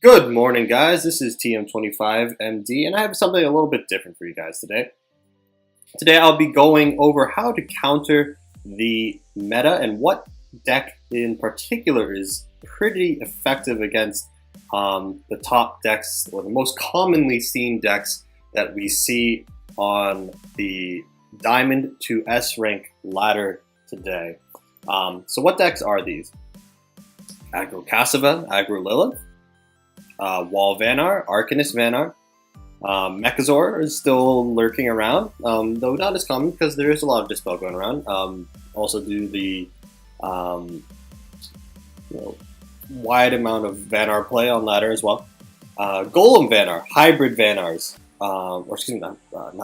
Good morning, guys. This is TM25MD, and I have something a little bit different for you guys today. Today, I'll be going over how to counter the meta and what deck in particular is pretty effective against the top decks or the most commonly seen decks that we see on the Diamond to S rank ladder today. So what decks are these? Aggro Cassava, Aggro Lilith, Wall Vanar, Arcanist Vanar, Mechazor is still lurking around, though not as common because there is a lot of Dispel going around. Also do the wide amount of Vanar play on ladder as well. Golem Vanar, hybrid Vanars, or excuse me, not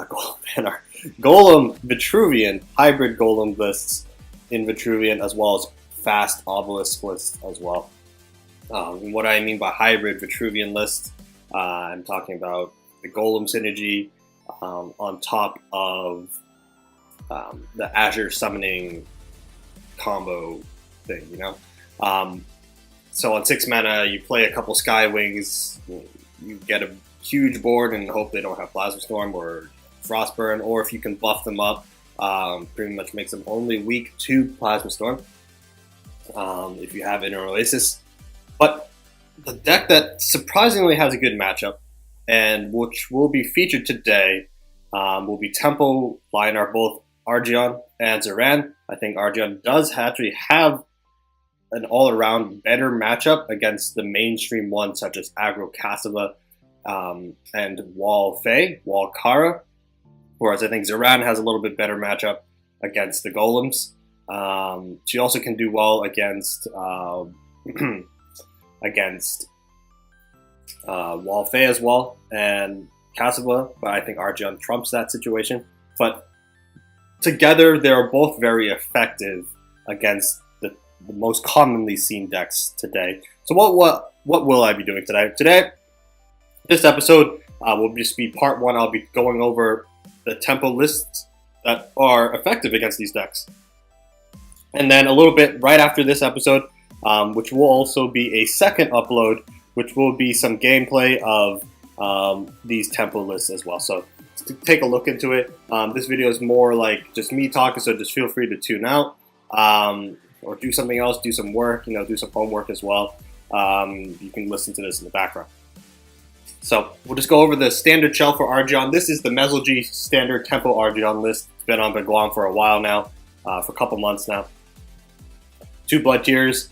Golem Vanar, Golem Vitruvian, hybrid Golem lists in Vitruvian, as well as fast Obelisk lists as well. What I mean by hybrid Vitruvian list, I'm talking about the Golem synergy on top of the Azure summoning combo thing, So on 6 mana, you play a couple Skywings, you get a huge board and hope they don't have Plasma Storm or Frostburn, or if you can buff them up, pretty much makes them only weak to Plasma Storm if you have Inner Oasis. But the deck that surprisingly has a good matchup, and which will be featured today, will be Tempo, Lyonar, both Argeon and Ziran. I think Argeon does actually have an all-around better matchup against the mainstream ones such as Aggro Cassava and Wall Fey, Wall Kara, whereas I think Ziran has a little bit better matchup against the Golems. She also can do well against Wall Fey as well, and Cassava, but I think Argeon trumps that situation. But together, they're both very effective against the most commonly seen decks today. So what will I be doing today? Today, this episode will just be part 1. I'll be going over the tempo lists that are effective against these decks. And then a little bit right after this episode, which will also be a second upload, which will be some gameplay of these tempo lists as well. So to take a look into it. This video is more like just me talking, so just feel free to tune out or do something else, do some work, do some homework as well. You can listen to this in the background. So we'll just go over the standard shell for Argeon. This is the Mezelgi standard tempo Argeon list. It's been on Guam for a while now, for a couple months now. 2 Blood Tears,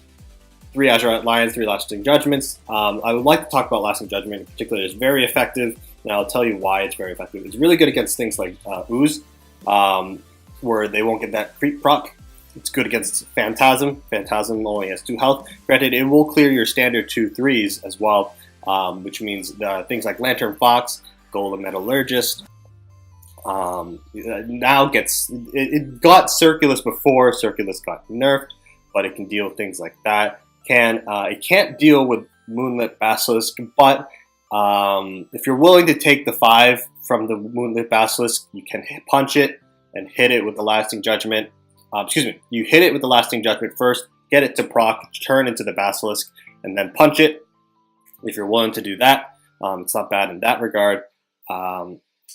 3 Azurite Lions, 3 Lasting Judgments. I would like to talk about Lasting Judgment in particular. It's very effective, and I'll tell you why it's very effective. It's really good against things like Ooze, where they won't get that creep proc. It's good against Phantasm. Phantasm only has 2 health. Granted, it will clear your standard 2/3s as well, which means things like Lantern Fox, Golem Metallurgist, now it got Circulus before Circulus got nerfed, but it can deal with things like that. It can't deal with Moonlit Basilisk, but if you're willing to take the 5 from the Moonlit Basilisk, you can punch it and hit it with the Lasting Judgment. You hit it with the Lasting Judgment first, get it to proc, turn into the Basilisk, and then punch it. If you're willing to do that, it's not bad in that regard.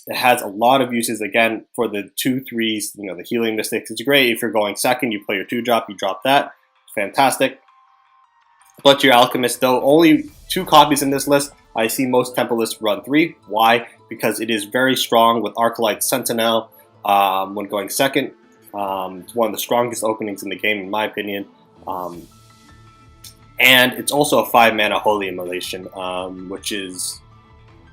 It has a lot of uses, again, for the 2/3s, the Healing Mystics. It's great if you're going second, you play your 2-drop, you drop that. Fantastic. But your Alchemist, though, only 2 copies in this list. I see most tempo lists run 3. Why? Because it is very strong with Arclight Sentinel when going second. It's one of the strongest openings in the game, in my opinion. And it's also a 5 mana Holy Immolation, which is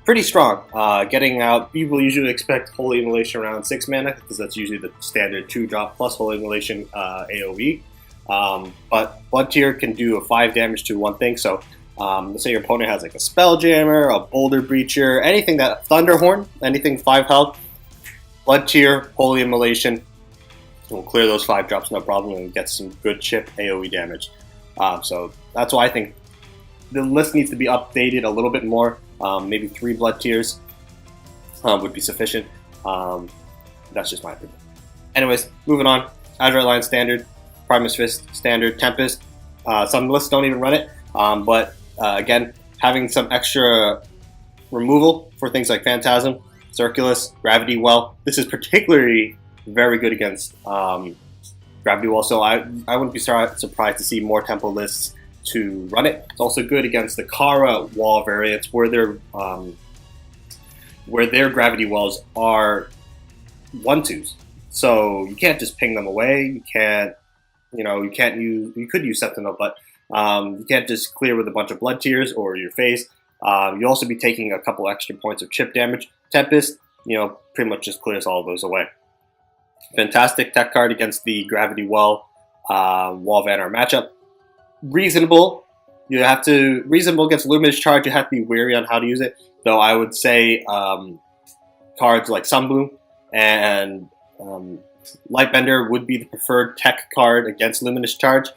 pretty strong. Getting out, people usually expect Holy Immolation around 6 mana, because that's usually the standard 2-drop plus Holy Immolation AoE. But Blood Tear can do a 5 damage to one thing, so let's say your opponent has like a Spelljammer, a Boulder Breacher, anything that, Thunderhorn, anything 5 health, Blood Tear, Holy Immolation, will clear those 5 drops no problem and get some good chip AoE damage. So that's why I think the list needs to be updated a little bit more. Maybe 3 Blood Tears would be sufficient. That's just my opinion. Anyways, moving on. Azure Line Standard, Primus Fist Standard, Tempest. Some lists don't even run it, but again, having some extra removal for things like Phantasm, Circulus, Gravity Well. This is particularly very good against Gravity Well, so I wouldn't be surprised to see more tempo lists to run it. It's also good against the Kara Wall variants where their Gravity Wells are 1/2s. So you can't just ping them away. You could use Sentinel, but you can't just clear with a bunch of Blood Tears or your face. You'll also be taking a couple extra points of chip damage. Tempest, pretty much just clears all of those away. Fantastic tech card against the Gravity Well Wall Vanner matchup. Reasonable. Reasonable against Luminous Charge. You have to be wary on how to use it. Though I would say cards like Sunbloom and Lightbender would be the preferred tech card against Luminous Charge.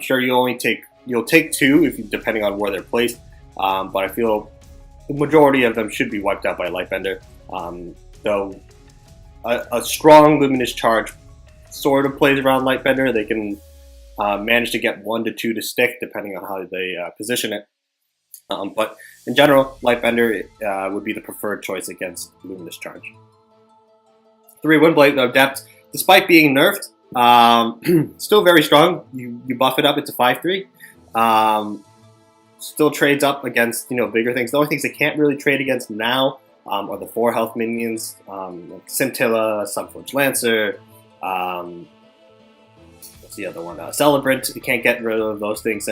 Sure, you'll take 2 depending on where they're placed, but I feel the majority of them should be wiped out by Lightbender. Though a strong Luminous Charge sort of plays around Lightbender. They can manage to get 1 to 2 to stick depending on how they position it. But in general, Lightbender would be the preferred choice against Luminous Charge. 3 Windblade of Depth, despite being nerfed, still very strong. You buff it up, it's a 5/3. Still trades up against bigger things. The only things it can't really trade against now are the 4 health minions, like Scintilla, Sunforged Lancer. What's the other one? Celebrant. You can't get rid of those things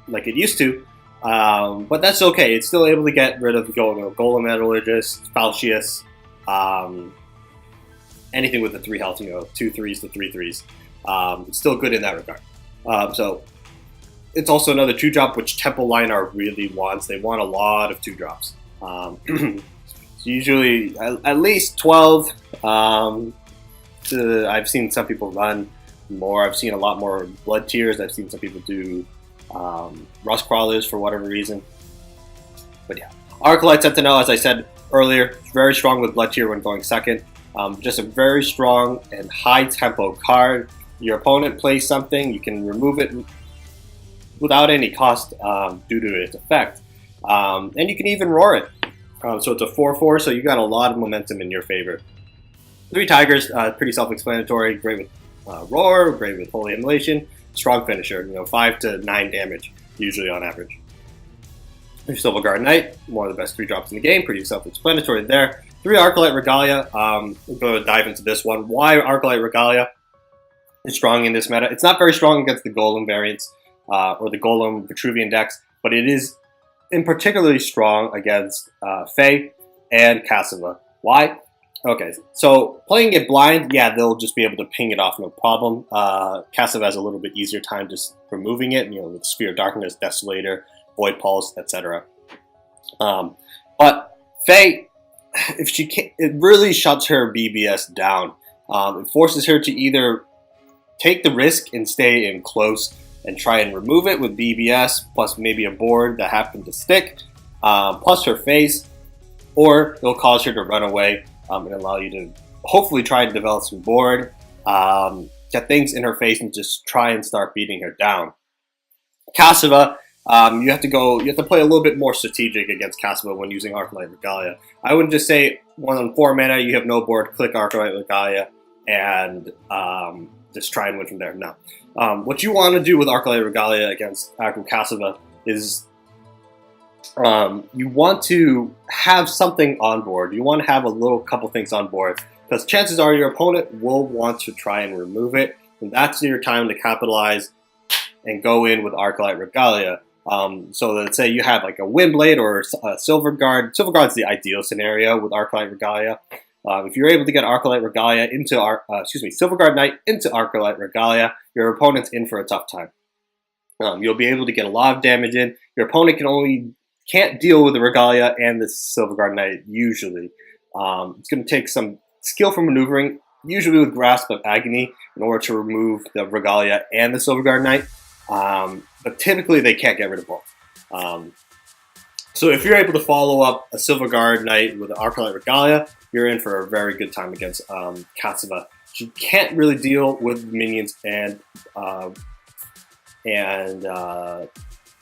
like it used to. But that's okay. It's still able to get rid of Golem Metallurgist, Falcius, anything with the 3 health, 2 3s to 3 3s. It's still good in that regard. So it's also another 2-drop, which Temple Lyonar really wants. They want a lot of 2-drops. Usually at least 12. I've seen some people run more. I've seen a lot more Blood Tears. I've seen some people do Rust Crawlers for whatever reason. But yeah, Arclight Sentinel, as I said earlier, very strong with Blood Tear when going second. Just a very strong and high tempo card. Your opponent plays something, you can remove it without any cost due to its effect. And you can even roar it. So it's a 4/4, so you got a lot of momentum in your favor. 3 Tigers, pretty self-explanatory. Great with roar, great with Holy Immolation. Strong finisher, 5 to 9 damage, usually on average. Your Silverguard Knight, one of the best 3-drops in the game, pretty self-explanatory there. 3 Arclight Regalia, we're going to dive into this one. Why Arclight Regalia is strong in this meta? It's not very strong against the Golem variants, or the Golem Vitruvian decks, but it is in particularly strong against Fae and Cassiva. Why? Okay, so playing it blind, yeah, they'll just be able to ping it off, no problem. Cassiva has a little bit easier time just removing it, with Sphere of Darkness, Desolator, Void Pulse, etc. But Fae, if she can, it really shuts her BBS down. It forces her to either take the risk and stay in close and try and remove it with BBS, plus maybe a board that happened to stick, plus her face, or it'll cause her to run away and allow you to hopefully try and develop some board, get things in her face and just try and start beating her down. Cassiva, you have to play a little bit more strategic against Cassiva when using Arclight Regalia. I wouldn't just say 1 on 4 mana, you have no board, click Arclight Regalia, and just try and win from there. No. What you want to do with Arclight Regalia against Cassiva is you want to have something on board. You want to have a couple things on board, because chances are your opponent will want to try and remove it, and that's your time to capitalize and go in with Arclight Regalia. So let's say you have like a Windblade or a Silverguard. Silverguard's the ideal scenario with Arclight Regalia. If you're able to get Arclight Regalia into Silverguard Knight into Arclight Regalia, your opponent's in for a tough time. You'll be able to get a lot of damage in. Your opponent can't deal with the Regalia and the Silverguard Knight usually. It's going to take some skillful maneuvering, usually with Grasp of Agony, in order to remove the Regalia and the Silverguard Knight. But typically they can't get rid of both. So if you're able to follow up a Silverguard Knight with an Arclight Regalia, you're in for a very good time against Cassiva. She can't really deal with minions and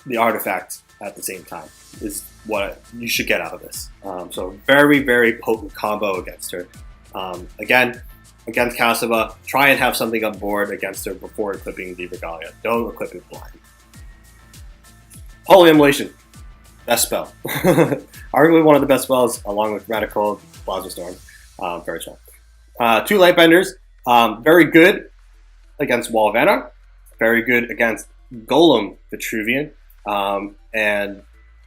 the artifact at the same time is what you should get out of this. So very, very potent combo against her. Again, against Kasava, try and have something on board against her before equipping the Regalia. Don't equip it blind. Holy Immolation, best spell. Arguably one of the best spells, along with Radical, Plasma Storm. Very strong. 2 Lightbenders, very good against Wall of Anar, very good against Golem Vitruvian, and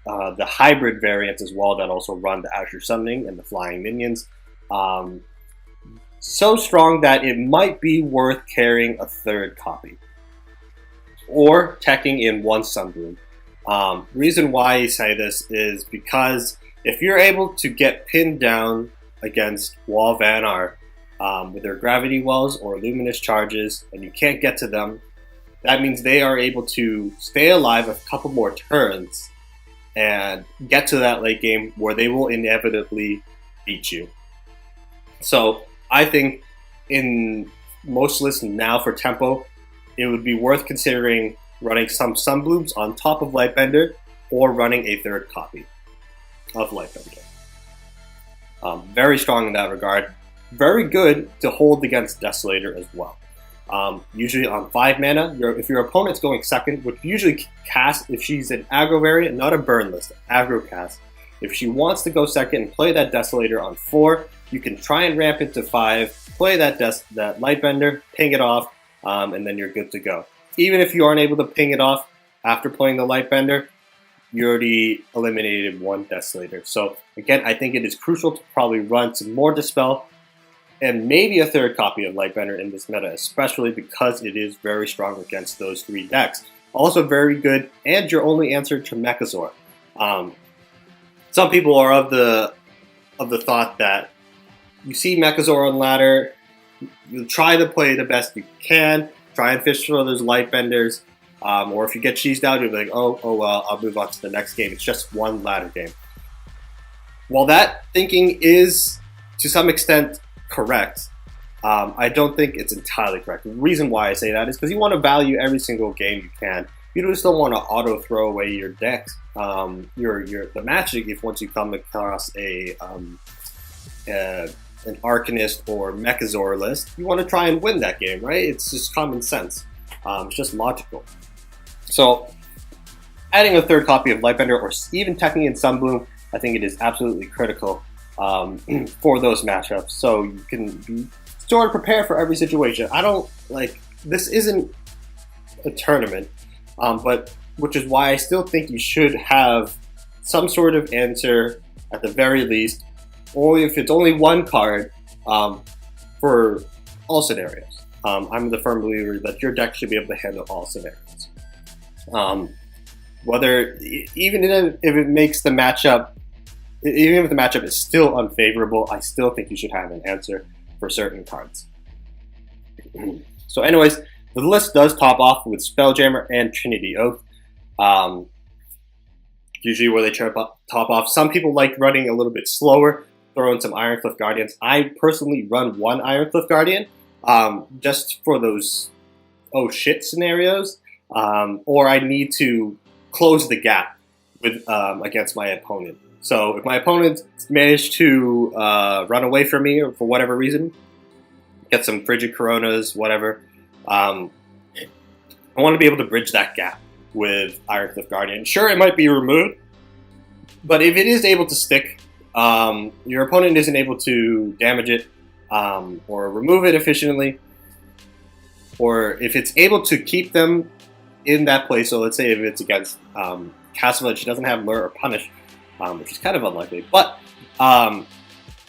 the hybrid variants as well that also run the Azure Summoning and the Flying Minions. So strong that it might be worth carrying a 3rd copy or teching in 1 Sunbloom. Reason why I say this is because if you're able to get pinned down against Wall of Anar with their Gravity Wells or Luminous Charges and you can't get to them, that means they are able to stay alive a couple more turns and get to that late game where they will inevitably beat you. So I think in most lists now for tempo, it would be worth considering running some Sunblooms on top of Lightbender or running a 3rd copy of Lightbender. Very strong in that regard. Very good to hold against Desolator as well. Usually on 5 mana, if your opponent's going 2nd, which usually cast if she's an aggro variant, not a burn list, aggro cast. If she wants to go 2nd and play that Desolator on 4, you can try and ramp it to 5, play that Lightbender, ping it off, and then you're good to go. Even if you aren't able to ping it off after playing the Lightbender, you already eliminated 1 Desolator. So again, I think it is crucial to probably run some more Dispel and maybe a 3rd copy of Lightbender in this meta, especially because it is very strong against those 3 decks. Also very good, and your only answer to Mechazor. Some people are of the thought that you see Mechazor on ladder, you try to play the best you can, try and fish for those Lightbenders, or if you get cheesed out, you'll be like, oh well, I'll move on to the next game. It's just 1 ladder game. While that thinking is, to some extent, correct, I don't think it's entirely correct. The reason why I say that is because you want to value every single game you can. You just don't want to auto throw away your decks, the Magic, if once you come across an Arcanist or Mechazor list, you want to try and win that game, right? It's just common sense. It's just logical. So, adding a 3rd copy of Lightbender or even teching in Sunbloom, I think it is absolutely critical for those matchups, so you can be sort of prepared for every situation. This isn't a tournament, but which is why I still think you should have some sort of answer at the very least, only if it's only 1 card for all scenarios. I'm the firm believer that your deck should be able to handle all scenarios. Even if it makes the matchup, even if the matchup is still unfavorable, I still think you should have an answer for certain cards. So anyways, the list does top off with Spelljammer and Trinity Oath. Usually where they top off. Some people like running a little bit slower, throw in some Ironcliff Guardians. I personally run 1 Ironcliff Guardian, just for those oh shit scenarios, or I need to close the gap with against my opponent. So if my opponent managed to run away from me or for whatever reason, get some Frigid Coronas, whatever, I want to be able to bridge that gap with Ironcliff Guardian. Sure, it might be removed, but if it is able to stick, your opponent isn't able to damage it or remove it efficiently, or if it's able to keep them in that place. So let's say if it's against Castle, she doesn't have Lure or Punish, which is kind of unlikely, but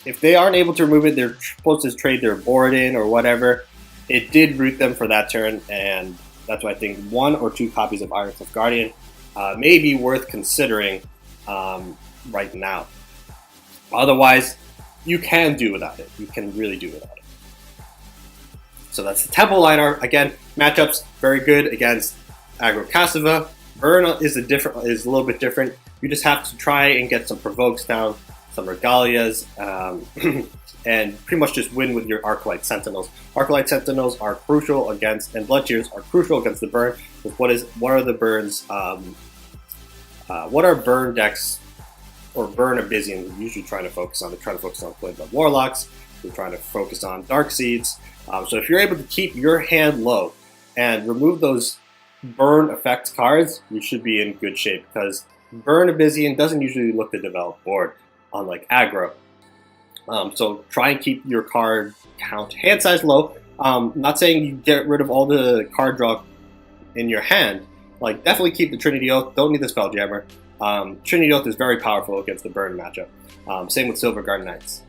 if they aren't able to remove it, they're supposed to trade their board in or whatever. It did root them for that turn, and that's why I think 1 or 2 copies of Ironcliff Guardian may be worth considering right now. Otherwise, you can do without it. You can really do without it. So that's the Temple Lyonar. Again, matchups very good against Aggro Kasava. Burn is a little bit different. You just have to try and get some Provokes down, some Regalias, and pretty much just win with your Arclight Sentinels. Arclight Sentinels are crucial against, and Blood Tears are crucial against the burn. With what are the burn's what are burn decks or burn Abyssian usually trying to focus on? They're trying to focus on Blade Blood Warlocks. They're trying to focus on Dark Seeds. So if you're able to keep your hand low and remove those burn effect cards, you should be in good shape, because burn Abyssian doesn't usually look to develop board, unlike aggro. So try and keep your card count hand size low. Not saying you get rid of all the card draw in your hand. Like, definitely keep the Trinity Oath. Don't need the Spelljammer. Trinity Oath is very powerful against the burn matchup. Same with Silverguard Knights.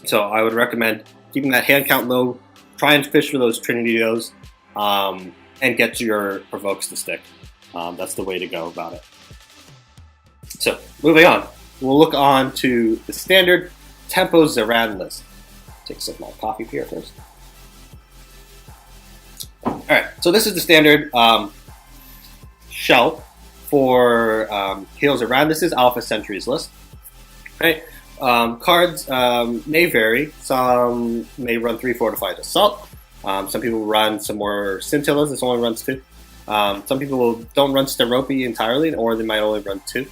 So I would recommend keeping that hand count low. Try and fish for those Trinity Oaths, and get your provokes to stick. That's the way to go about it. So moving on, we'll look on to the standard Tempo Ziran list. Take a sip of my coffee here first. Alright, so this is the standard shelf for Heal Ziran. This is Alpha Sentry's list. Right? Cards may vary. Some may run 3 Fortified Assault. Some people run some more Scintillas. This only runs 2. Some people don't run Steropi entirely, or they might only run 2.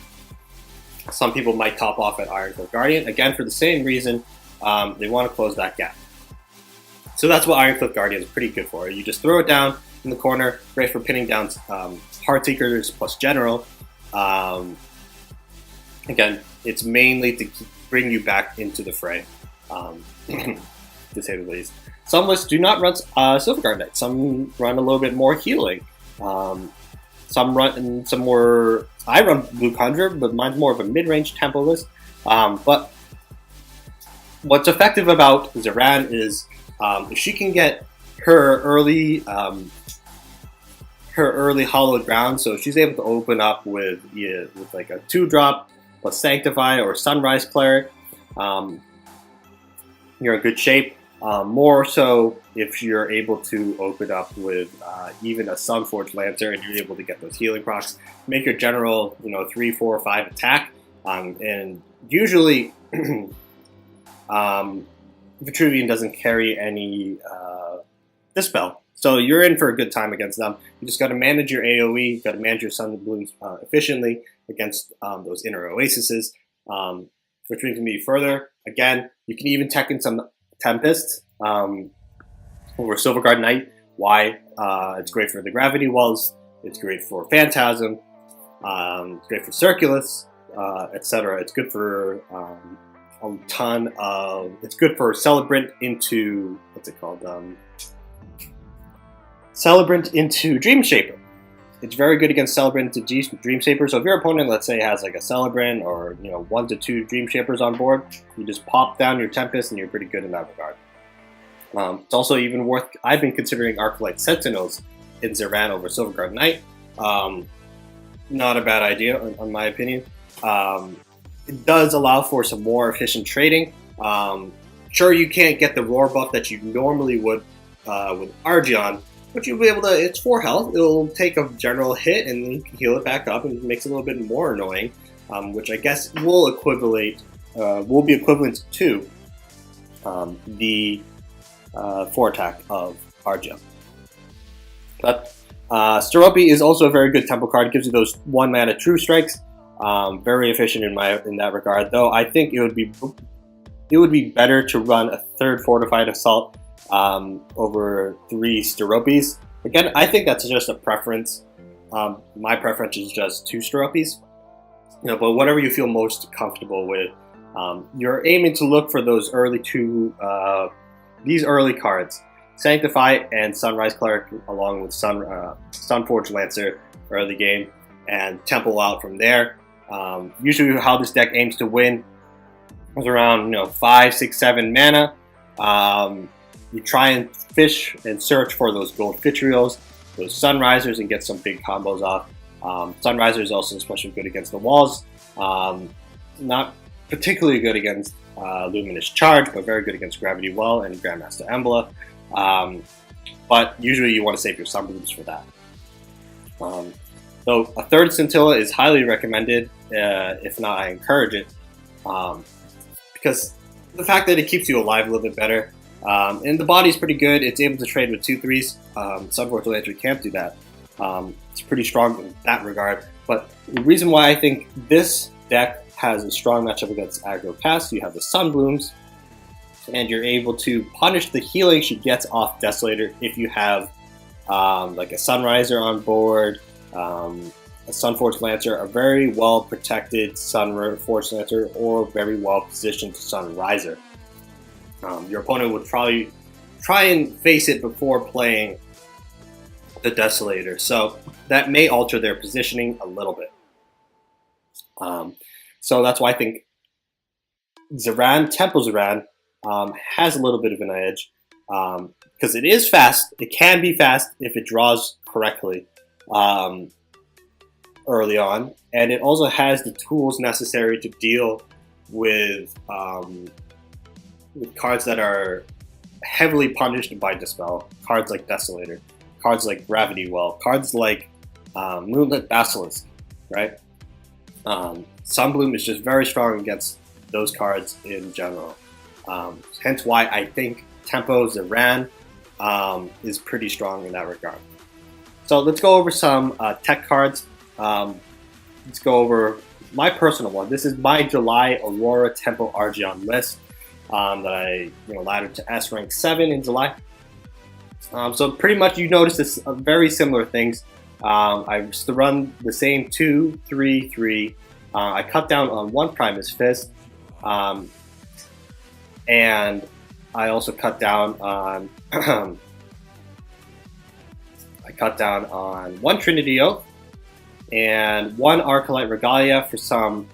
Some people might top off at Ironclad Guardian, again for the same reason. They want to close that gap. So that's what Ironclad Guardian is pretty good for. You just throw it down in the corner, great for pinning down Heartseekers plus General. Again, it's mainly to bring you back into the fray, to say the least. Some lists do not run Silverguard Knights. Some run a little bit more healing. Some run some more. I run Blue Conjure, but mine's more of a mid-range tempo list. But what's effective about Ziran is if she can get her early hollowed ground. So if she's able to open up with like a 2-drop plus Sanctify or Sunrise Cleric, you're in good shape. More so if you're able to open up with even a Sunforged Lancer and you're able to get those healing procs, make your general 3, 4, 5 attack, and usually Vitruvian doesn't carry any Dispel, so you're in for a good time against them. You just got to manage your AoE, you got to manage your Sun and Blooms efficiently against those inner Oases. Which brings me further. Again, you can even tech in some Tempest over Silverguard Knight. Why? It's great for the Gravity Wells. It's great for Phantasm. It's great for Circulus, etc. It's good for a ton of. It's good for Celebrant into what's it called? Celebrant into Dreamshaper. It's very good against Celebrant into Dreamshaper. So if your opponent, let's say, has like a Celebrant or 1 to 2 Dreamshapers on board, you just pop down your Tempest and you're pretty good in that regard. It's also even worth. I've been considering Arclight Sentinels in Ziran over Silverguard Knight. Not a bad idea, in my opinion. It does allow for some more efficient trading. Sure, you can't get the roar buff that you normally would with Argeon, but you'll be able to. It's 4 health. It'll take a general hit and then you can heal it back up, and it makes it a little bit more annoying, which I guess will be equivalent to the 4 attack of Argeon. But Steropi is also a very good tempo card. It gives you those 1 mana true strikes. Very efficient in that regard. Though I think it would be better to run a 3rd Fortified Assault over 3 Steropis. Again, I think that's just a preference. My preference is just 2 Steropis. But whatever you feel most comfortable with. You're aiming to look for those early these early cards. Sanctify and Sunrise Cleric along with Sunforged Lancer early game, and Temple out from there. Usually how this deck aims to win is around 5, 6, 7 mana. You try and fish and search for those gold vitrials, those Sunrisers, and get some big combos off. Sunriser is also especially good against the walls. Not particularly good against Luminous Charge, but very good against Gravity Well and Grandmaster Embla. But usually you want to save your Sunblooms for that. So a 3rd Scintilla is highly recommended. If not, I encourage it. Because the fact that it keeps you alive a little bit better. And the body's pretty good. It's able to trade with 2/3s. Sunforged Lancer can't do that. It's pretty strong in that regard. But The reason why I think this deck has a strong matchup against aggro cast, you have the Sunblooms, and you're able to punish the healing she gets off Desolator if you have like a Sunriser on board, a Sunforged Lancer, a very well protected Sunforged Lancer, or very well positioned Sunriser. Your opponent would probably try and face it before playing the Desolator, so that may alter their positioning a little bit. So that's why I think Ziran, Tempo Ziran, has a little bit of an edge, because it is fast. It can be fast if it draws correctly early on, and it also has the tools necessary to deal with cards that are heavily punished by Dispel, cards like Desolator, cards like Gravity Well, cards like Moonlit Basilisk, right? Sunbloom is just very strong against those cards in general. Hence why I think Tempo Ziran is pretty strong in that regard. So let's go over some tech cards. Let's go over my personal one. This is my July Aurora Tempo Argeon list that I laddered to S rank 7 in July. So pretty much you notice this very similar things. I used to run the same 2, 3, 3. I cut down on 1 Primus Fist, and I also cut down on I cut down on 1 Trinity Oath and 1 Arcalite Regalia for some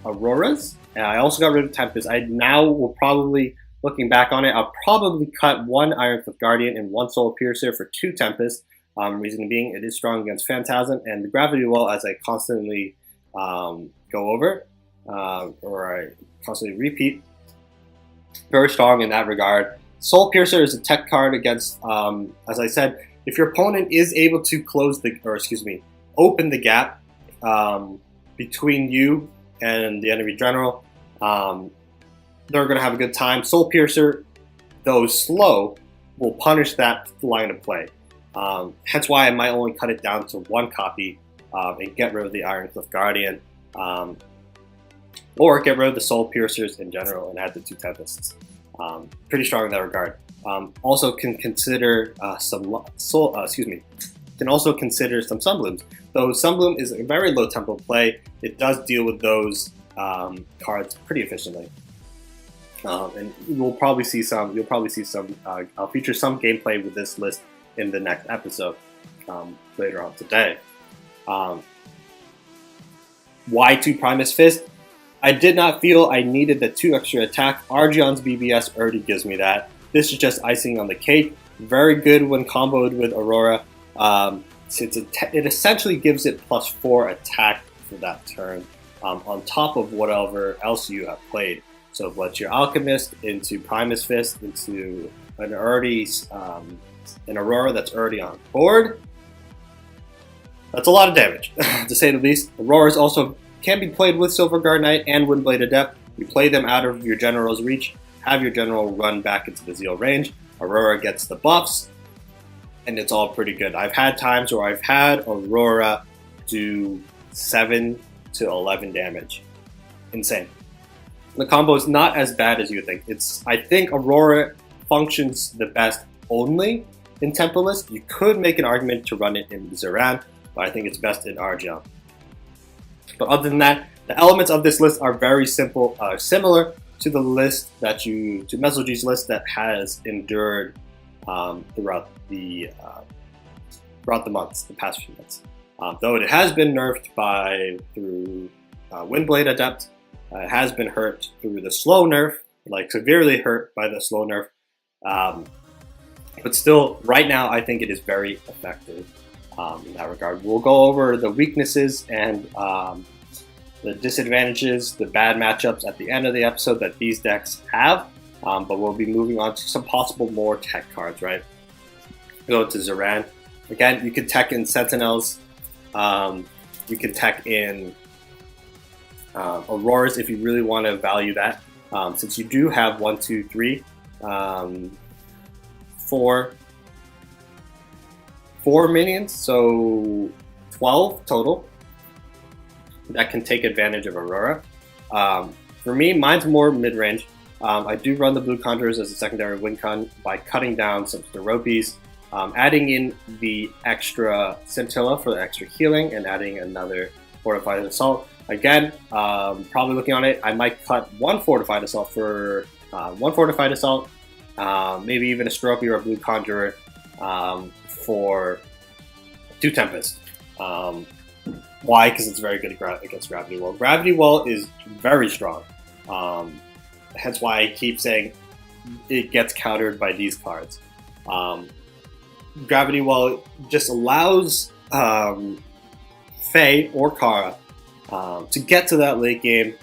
Auroras. And I also got rid of Tempest. I now will probably, looking back on it, I'll probably cut 1 Ironclad Guardian and 1 Soul Piercer for 2 Tempest. Reason being, it is strong against Phantasm, and the Gravity Well, as I constantly go over, or I constantly repeat, very strong in that regard. Soul Piercer is a tech card against, as I said, if your opponent is able to open the gap between you and the enemy general, they're going to have a good time. Soul Piercer, though slow, will punish that line of play. Hence why I might only cut it down to 1 copy and get rid of the Ironclad Guardian, or get rid of the Soul Piercers in general and add the 2 Tempests. Pretty strong in that regard. Also can consider some Sunblooms. Though Sunbloom is a very low tempo play, it does deal with those cards pretty efficiently. And you'll probably see some. I'll feature some gameplay with this list in the next episode later on today. Why 2 Primus Fist? I did not feel I needed the 2 extra attack. Argeon's BBS already gives me that. This is just icing on the cake. Very good when comboed with Aurora. It essentially gives it +4 attack for that turn, on top of whatever else you have played. So let your Alchemist into Primus Fist into an Aurora that's already on board. That's a lot of damage, to say the least. Auroras also can be played with Silverguard Knight and Windblade Adept. You play them out of your general's reach, have your general run back into the Zeal range. Aurora gets the buffs, and it's all pretty good. I've had times where I've had Aurora do 7 to 11 damage. Insane. The combo is not as bad as you think. I think Aurora functions the best only in Tempo list. You could make an argument to run it in Ziran, but I think it's best in Argeon. But other than that, the elements of this list are very simple, similar to the list to Mesolog's list that has endured throughout the months, the past few months. Though it has been nerfed through Windblade Adept, it has been hurt through the slow nerf, like severely hurt by the slow nerf. But still, right now, I think it is very effective in that regard. We'll go over the weaknesses and the disadvantages, the bad matchups at the end of the episode that these decks have. But we'll be moving on to some possible more tech cards, right? Go to Ziran. Again, you can tech in Sentinels. You can tech in Auroras if you really want to value that. Since you do have 1, 2, 3, 4 minions, so 12 total. that can take advantage of Aurora. For me, mine's more mid-range. I do run the blue conjurers as a secondary win con by cutting down some Steropes, adding in the extra Scintilla for the extra healing, and adding another Fortified Assault. Again, probably looking on it, I might cut one Fortified Assault for maybe even a Sterope or a blue conjurer for 2 Tempest. Why? Because it's very good against Gravity Well. Gravity Well is very strong. Hence why I keep saying it gets countered by these cards. Gravity Well just allows Faye or Kara to get to that late game,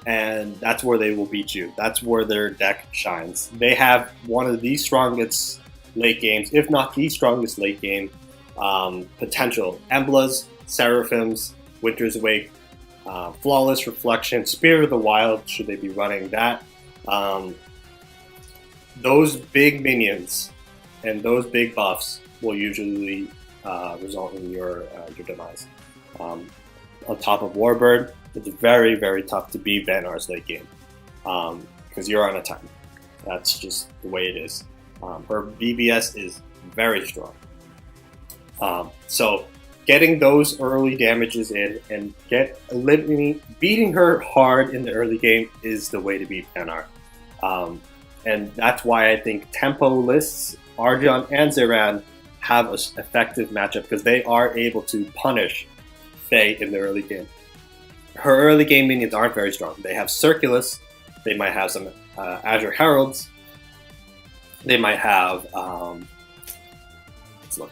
and that's where they will beat you. That's where their deck shines. They have one of the strongest late games, if not the strongest late game potential. Emblas, Seraphims, Winter's Wake, Flawless Reflection, Spirit of the Wild, should they be running that. Those big minions and those big buffs will usually result in your demise. On top of Warbird, it's very, very tough to beat Vanar's late game because you're on a time. That's just the way it is. Her BBS is very strong. So getting those early damages in and beating her hard in the early game is the way to beat Vanar. And that's why I think tempo lists, Argeon and Ziran, have an effective matchup because they are able to punish Faye in the early game. Her early game minions aren't very strong. They have Circulus, they might have some Azure Heralds, they might have, let's look,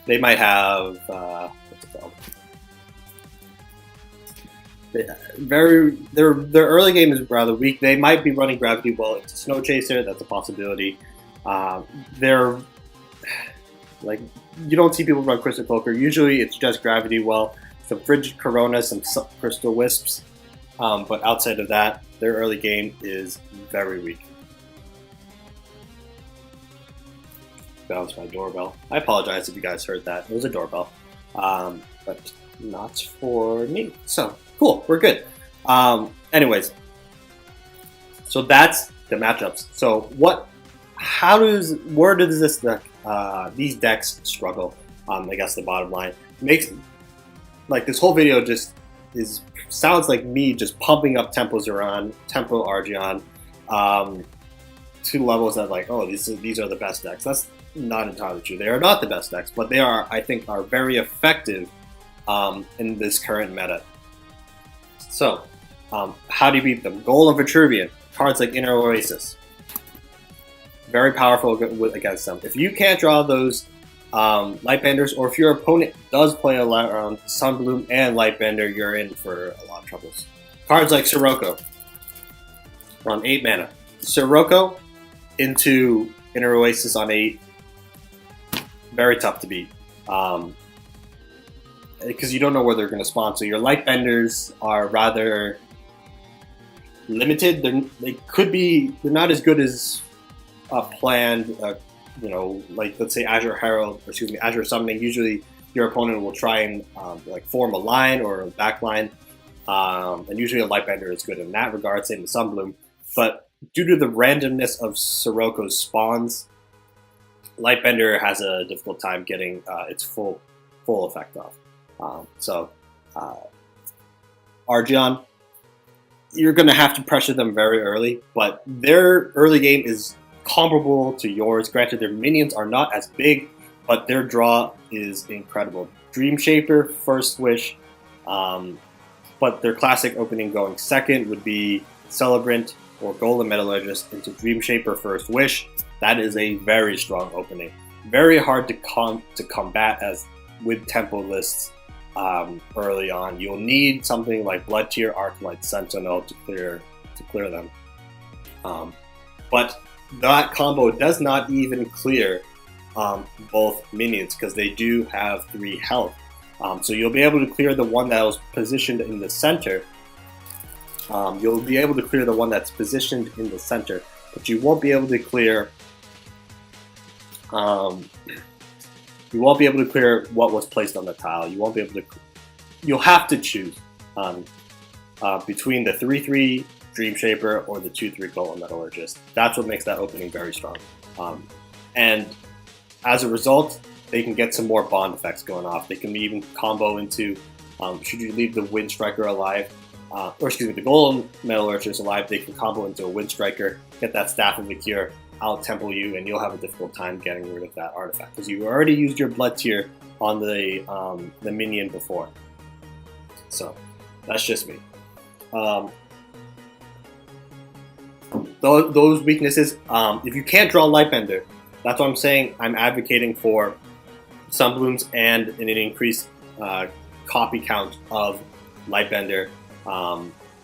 they might have, what's it called? Their early game is rather weak. They might be running Gravity Well into Snow Chaser, that's a possibility. They're, like, you don't see people run Crystal Cloaker. Usually it's just Gravity Well, some Frigid Corona, some Crystal Wisps, but outside of that, their early game is very weak. Bounced my doorbell. I apologize if you guys heard that. It was a doorbell, but not for me. So, cool, we're good. Anyways, so that's the matchups. So where does this deck, these decks struggle? I guess the bottom line makes, like, this whole video just sounds like me just pumping up Tempo Ziran, Tempo Argeon, to levels that, like, oh, these are the best decks. That's not entirely true. They are not the best decks, but they are, I think, are very effective in this current meta. So, how do you beat them? Goal of Vitruvian, cards like Inner Oasis, very powerful against them. If you can't draw those Lightbenders, or if your opponent does play a lot around Sunbloom and Lightbender, you're in for a lot of troubles. Cards like Sirocco, on 8 mana. Sirocco into Inner Oasis on 8, very tough to beat. Because you don't know where they're going to spawn. So your Lightbenders are rather limited. They're not as good as planned, you know, like, let's say Azure Herald, or excuse me, Azure Summoning. Usually your opponent will try and like form a line or a back line, and usually a Lightbender is good in that regard, same with Sunbloom. But due to the randomness of Sirocco's spawns, Lightbender has a difficult time getting its full effect off. Argeon, you're going to have to pressure them very early, but their early game is comparable to yours. Granted, their minions are not as big, but their draw is incredible. Dream Shaper, First Wish, but their classic opening going second would be Celebrant or Golden Metallurgist into Dream Shaper, First Wish. That is a very strong opening. Very hard to combat as with tempo lists early on. You'll need something like Blood Tier, Arclight, Sentinel to clear them. But that combo does not even clear both minions because they do have 3 health. So you'll be able to clear the one that was positioned in the center. You'll be able to clear the one that's positioned in the center, but you won't be able to clear what was placed on the tile. You won't be able to you'll have to choose between the 3/3 Dream Shaper or the 2/3 Golem Metallurgist. That's what makes that opening very strong. And as a result, they can get some more bond effects going off. They can even combo into, should you leave the Wind Striker alive, or excuse me, the Golem Metallurgist alive, they can combo into a Wind Striker, get that Staff of the Cure, out temple you, and you'll have a difficult time getting rid of that artifact because you already used your Blood Tier on the minion before. So that's just me. Those weaknesses, if you can't draw Lightbender, that's what I'm saying. I'm advocating for Sunblooms and an increased copy count of Lightbender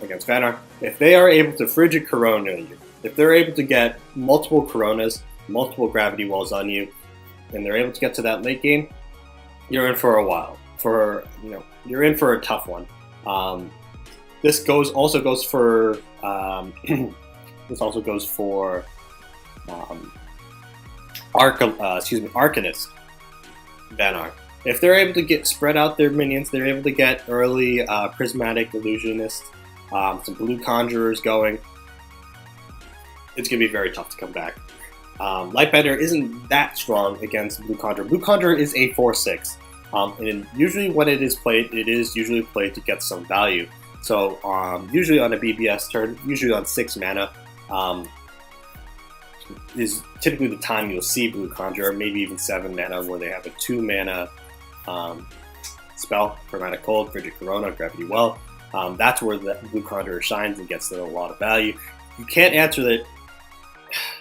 against Vanar. If they are able to Frigid Corona you, if they're able to get multiple Coronas, multiple Gravity Wells on you, and they're able to get to that late game, you're in for a while. You're in for a tough one. This also goes for Arcanist Vanar. If they're able to spread out their minions, they're able to get early Prismatic Illusionist, some Blue Conjurers going. It's going to be very tough to come back. Lightbender isn't that strong against Blue Conjurer. Blue Conjurer is a 4/6. And usually when it is usually played to get some value. So usually on a BBS turn, usually on 6 mana, is typically the time you'll see Blue Conjurer, maybe even 7 mana, where they have a 2 mana spell, Chromatic Cold, Frigid Corona, Gravity Well. That's where the Blue Conjurer shines and gets a lot of value. You can't answer that.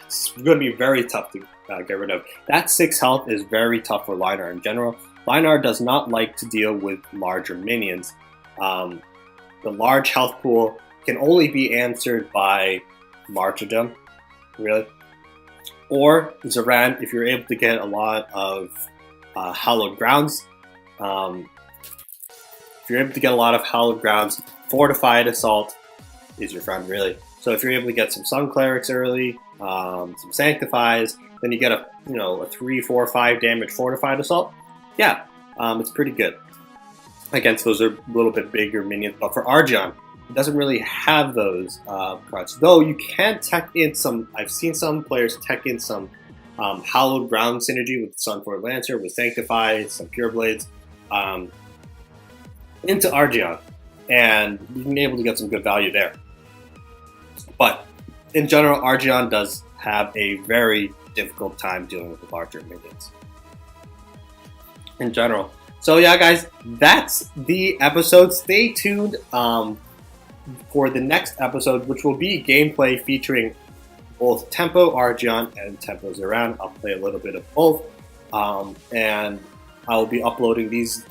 It's going to be very tough to get rid of. That 6 health is very tough for Lyonar in general. Lyonar does not like to deal with larger minions. The large health pool can only be answered by Martyrdom, really. Or Ziran, if you're able to get a lot of Hallowed Grounds. If you're able to get a lot of Hallowed Grounds, Fortified Assault is your friend, really. So if you're able to get some Sun Clerics early, some Sanctifies, then you get a 3, 4, 5 damage Fortified Assault. Yeah, it's pretty good against those a little bit bigger minions. But for Argeon, it doesn't really have those cards. Though you can tech in some. I've seen some players tech in some Hallowed Ground synergy with Sunford Lancer, with Sanctify, some Pure Blades into Argeon, and you've been able to get some good value there. But in general, Argeon does have a very difficult time dealing with the larger minions. In general. So yeah, guys, that's the episode. Stay tuned for the next episode, which will be gameplay featuring both Tempo Argeon and Tempo Ziran. I'll play a little bit of both, and I'll be uploading these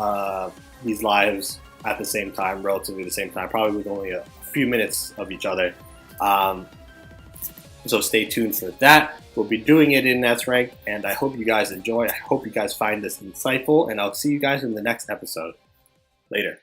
lives at the same time, relatively the same time, probably with only a few minutes of each other. So stay tuned for that. We'll be doing it in Nets Rank, and I hope you guys enjoy. I hope you guys find this insightful, and I'll see you guys in the next episode. Later.